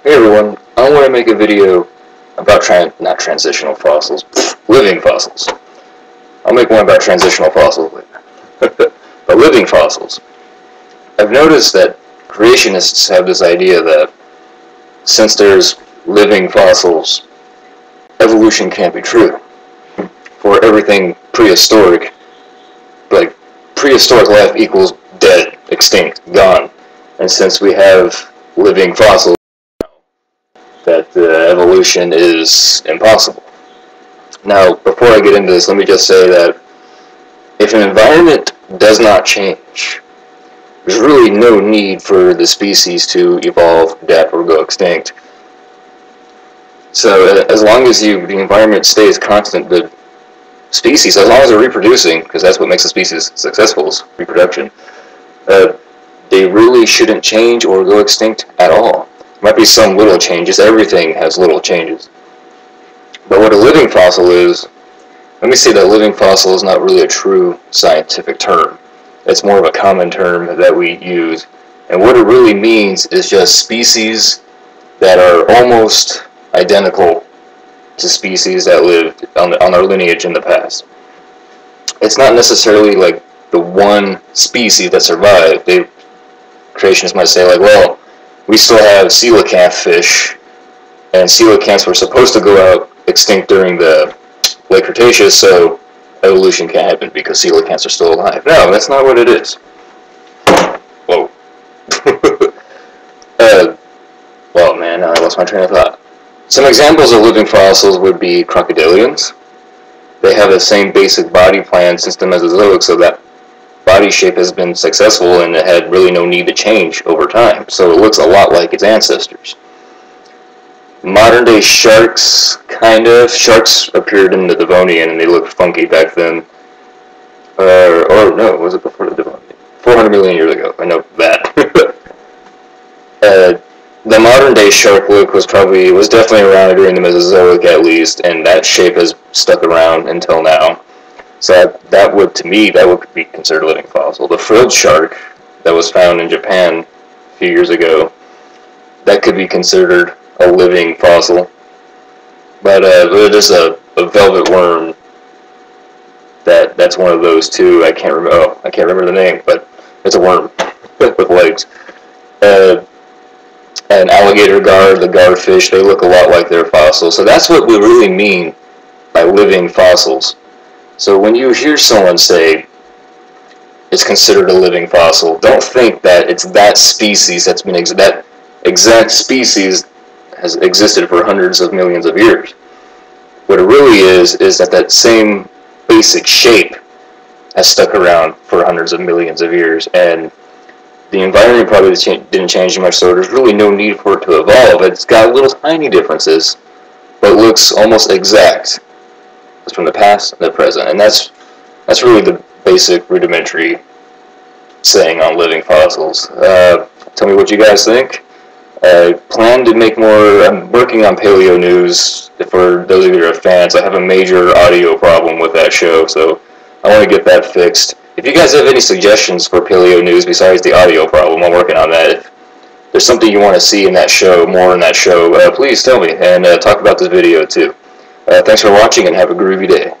Hey everyone, I want to make a video about not transitional fossils, living fossils. I'll make one about transitional fossils later. But living fossils. I've noticed that creationists have this idea that since there's living fossils, evolution can't be true. For everything prehistoric, like prehistoric life equals dead, extinct, gone. And since we have living fossils, that evolution is impossible. Now, before I get into this, let me just say that if an environment does not change, there's really no need for the species to evolve, adapt, or go extinct. So as long as the environment stays constant, the species, as long as they're reproducing, because that's what makes a species successful, is reproduction, they really shouldn't change or go extinct at all. There might be some little changes. Everything has little changes. But what a living fossil is, let me say that living fossil is not really a true scientific term. It's more of a common term that we use. And what it really means is just species that are almost identical to species that lived on our lineage in the past. It's not necessarily like the one species that survived. Creationists might say, like, well, we still have coelacanth fish, and coelacanths were supposed to go out extinct during the late Cretaceous, so evolution can't happen because coelacanths are still alive. No, that's not what it is. Whoa. Well, man, I lost my train of thought. Some examples of living fossils would be crocodilians. They have the same basic body plan since the Mesozoic, so that body shape has been successful and it had really no need to change over time. So it looks a lot like its ancestors. Modern day sharks, kind of. Sharks appeared in the Devonian and they looked funky back then. Or no, was it before the Devonian? 400 million years ago, I know that. The modern day shark look was definitely around during the Mesozoic at least, and that shape has stuck around until now. So that would be considered a living fossil. The frilled shark that was found in Japan a few years ago, that could be considered a living fossil. But there's a velvet worm that's one of those too. I can't remember the name, but it's a worm with legs. An alligator gar, the garfish, they look a lot like their fossils. So that's what we really mean by living fossils. So when you hear someone say it's considered a living fossil, don't think that it's that species that exact species has existed for hundreds of millions of years. What it really is that same basic shape has stuck around for hundreds of millions of years, and the environment probably didn't change much, so there's really no need for it to evolve. It's got little tiny differences, but looks almost exact. It's from the past and the present, and that's really the basic rudimentary saying on living fossils. Tell me what you guys think. I plan to make more. I'm working on Paleo News. For those of you who are fans, I have a major audio problem with that show, so I want to get that fixed. If you guys have any suggestions for Paleo News besides the audio problem, I'm working on that. If there's something you want to see in that show, more in that show, please tell me, and talk about this video too. Thanks for watching, and have a groovy day.